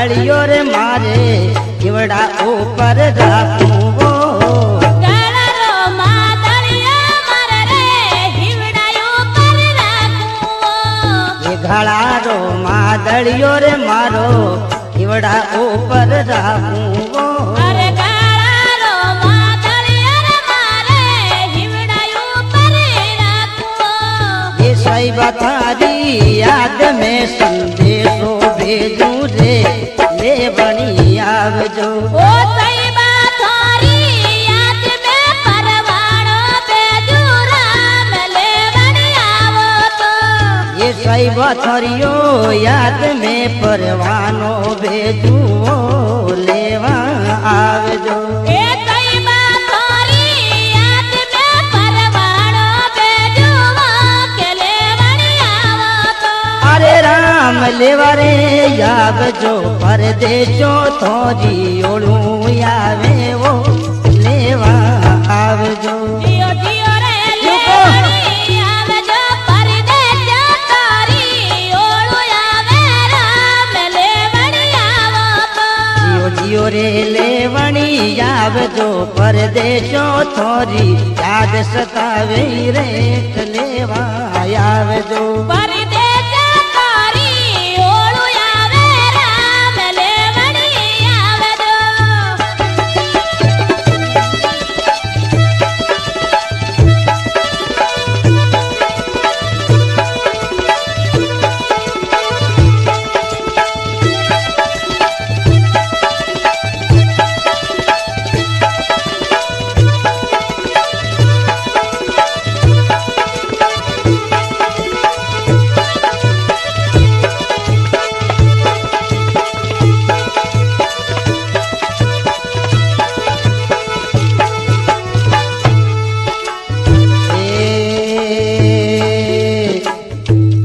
मादड़ियो रे मारे हिवड़ा ऊपर राखूं वो गाड़ा रो मादड़िया मारे रे हिवड़ा ऊपर राखूं वो ये घड़ा रो मादड़ियो रे मारो हिवड़ा ऊपर राखूं वो अरे गाड़ा रो मादड़िया रे मारे हिवड़ा ऊपर राखूं वो ये सही बतारी याद में संदेशो भेजूं रे ले बनी आवजो ओ सही बात थारी याद में परवाणो भेजू राम ले बनी आवो तो ये सही बथरियो याद में परवानो भेजू लेवा आवजो ए सही बात थारी याद में परवाणो भेजू के ले बनी आवो तो अरे राम लेवा रे आवजो परदेशो थोरी ओळू आवे वो लेवा आवजो जियो जियो रे ले बनी आवजो परदेश तारी ओळू आवे राम ले बनी आवो तो जियो जियो रे लेवणी आवजो परदेशो थोरी याद सतावे रे लेवा आवजो परदेश तारी ओळू आवे राम ले बनी आवजो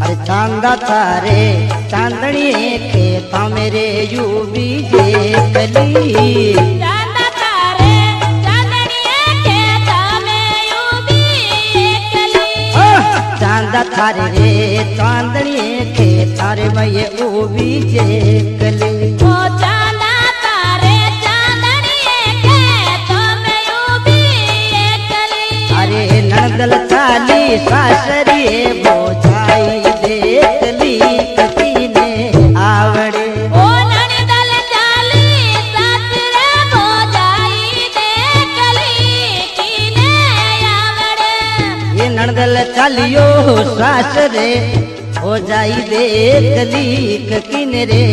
अरे चांदा थारे चांदनी खेत मेरे यू बीजे कली चांदा तारे चांदनिए खेत में यूबी एकली चांदा थारे रे चांदनी खेत रे मैं ऊ बीजे कली ओ चांदा तारे चांदनिए खेत में यूबी एकली अरे नंदल चाली सासरी बोझाई देखली कतीने आवड़े ओ ननिदल चाली सासरे बोजाई देखली कीने आवड़े ये नंदल चालियो सासरे हो जाई देखली कतीने रे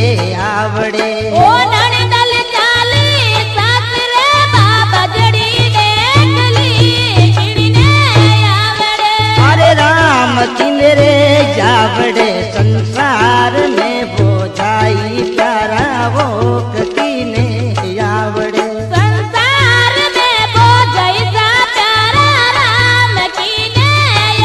आवड़े ओ ननिदल चाली सासरे बाबा जड़ी देखली कीने आवड़े अरे राम किने रे जावड़े संसार में बोझाई प्यारा वो कतीने आवड़े संसार में बोझई सा प्यारा राम कीने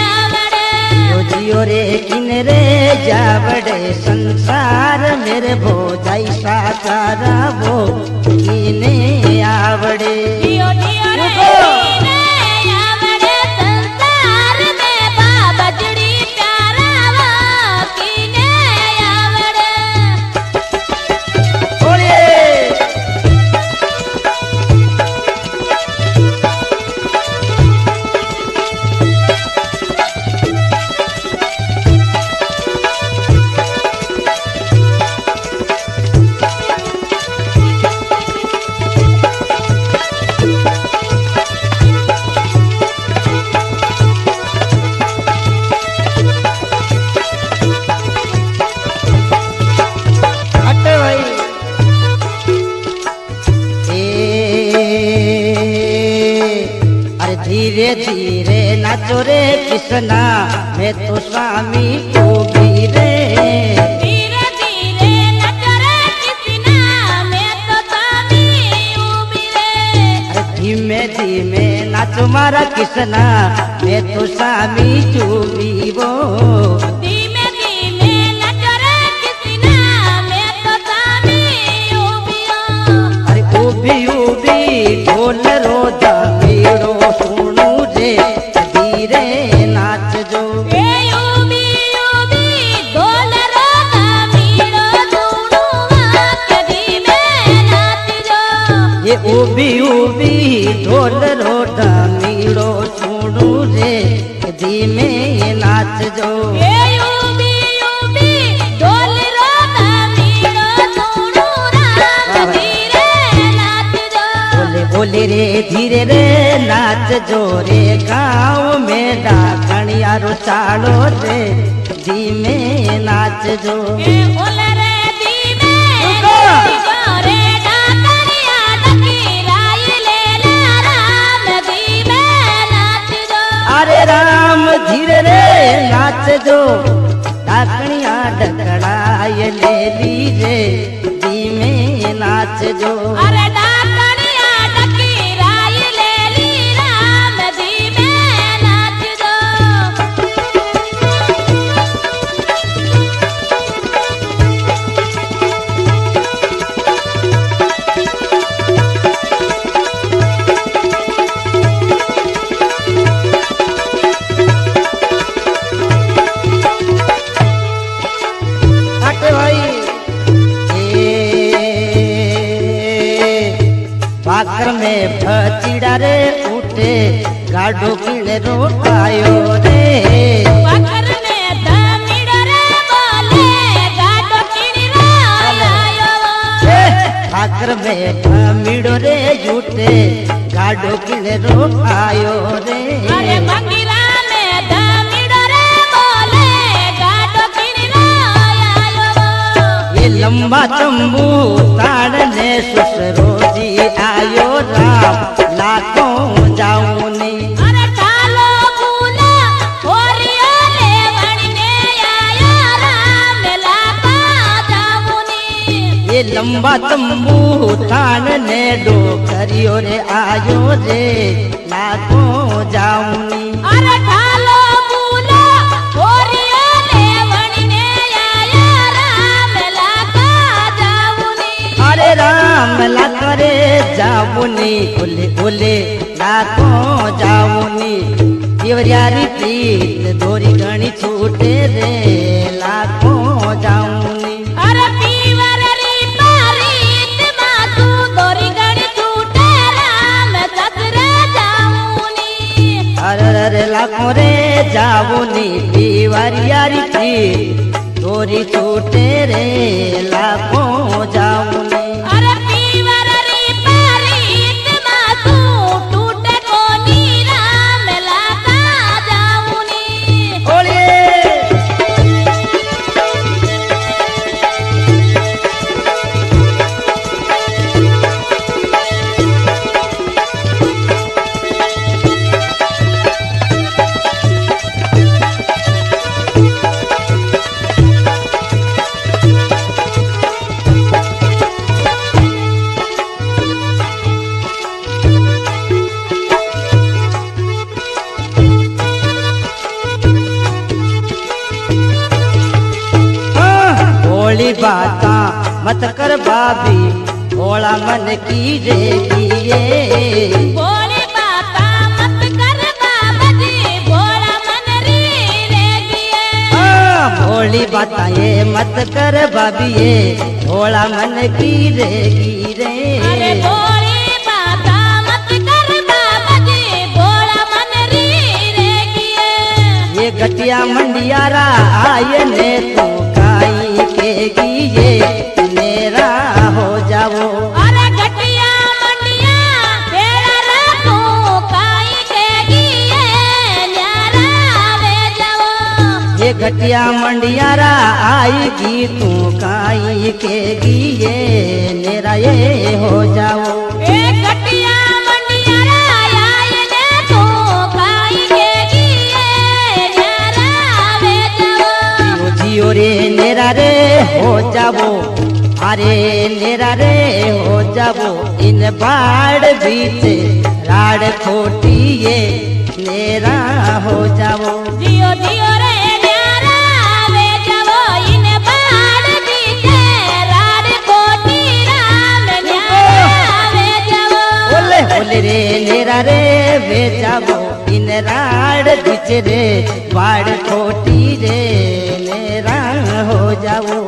आवड़े जियो जियो रे किने रे जावड़े संसार मेरे बोझाई सा प्यारा वो किने आवड़े जियो जियो रे कीने आवड़े संसार में बाबा जड़ी प्यारा वो कीने आवड़े ओए हट भाई अरे धीरे धीरे नाचो रे कृष्णा मैं तो स्वामी को भी रे धीरे धीरे नच रे कृष्णा मैं तो स्वामी उबी रे अरे धीमे धीमे नाचो मारा कृष्णा मैं तो स्वामी चूबी वो धीमे धीमे नच रे कृष्णा मैं तो स्वामी उबी अरे उबी उबी ढोल रोजा मेरो सुनू रे धीरे नाच जो ए उबी उबी ढोल रोगा मीरो सुनुआ के એ ઊભી ઊભી ઢોલ રોઢા મીડો છોડું રે ધીમે નાચજો એ ઉભી ઉભી ઢોલ રોતા મીડો છોડું રામ ધીરે નાચજો બોલે બોલે રે ધીરે રે નાચજો રે ગાँव में डाकणियारो चालो रे धीमे नाचજો એ ઓલે રે ધીમે નાચજો રે ડાકણિયા ડકી રાઈ લેલા રામ ધીમે નાચજો अरे राम धीरे रे नाचजो डाकणिया डकड़ाय ले लीजे धीमे नाचजो અરે ડાકણિયા ડકી રાઈ લેલી રામ ધીમે નાચજો आटे भाई भाकर में भचीड़ा रे उठे गाडो किने रोकायो रे પકર ને ધમીડો રે બોલે ગાડો કીડી રાયો भाकर में भमीड़ो रे उठे गाडो किने रोकायो रे અરે મંગીરા ને ધમીડો રે બોલે ગાડો કીડી રાયો ये लंबा चंबू ताड़ ने सुसरो जी आयो राम लाखों जाऊनी અરે ટાલો બુલા ઓરિયો લે વણીને આયા રામ લાપા જાવુની ये लंबा चंबू ताड़ ने डोकरियो रे आयो रे लाखों जाऊनी અરે ટાલો બુલા ઓરિયો લે વણીને આયા રામ લાપા જાવુની अरे राम ला करे जाऊनी बोले बोले लाखों जाऊनी देवरियारी प्रीत दोरी गणी छूटे रे लाखों जाऊनी અરે પીવર રી પારીત માં તું દોરી ગણી છૂટે રામ સસરે જાઉની अरे अरे लाखों रे जाऊनी दीवारियारी प्रीत दोरी छूटे रे लाखों जाऊनी અરે પીવર રી પારીત માં તું તૂટે કોની રામ લાતા જાઉની ओलिए भोली बाता मत कर भाभी भोला मन की रेगी ભોળી બાપા મત કર બાબાજી ભોળા મન રી રે ગીએ भोली बाता ये मत कर भाभी ये भोला मन की रेगी અરે रे ભોળી બાપા મત કર બાબાજી ભોળા મન રી રે ગીએ ये गटिया मंडियारा आये ने तू काई के गिए मेरा हो जाओ અરે ગટિયા મંડિયા પેરા રાખું કાઈ કે ગીએ ન્યારા વે જાવો ये घटिया मंडियारा आएगी तू काई के गिए मेरा ये हो जाओ એ ગટિયા મંડિયા આયને તો કાઈ કે ગીએ ન્યારા વે જાવો जियो जियो रे नेरा रे हो जाओ अरे नेरा रे हो जाओ इन बाड़ बीच राड़ खोटी ये नेरा हो जाओ જીઓ જીઓ રે ન્યારા વે જાવો ઇને બાડ બીજે રાડ કોટી રામ ન્યારા વે જાવો बोले बोले रे नेरा रे वे जाओ इन राड़ बीच रे बाड़ खोटी रे नेरा हो जाओ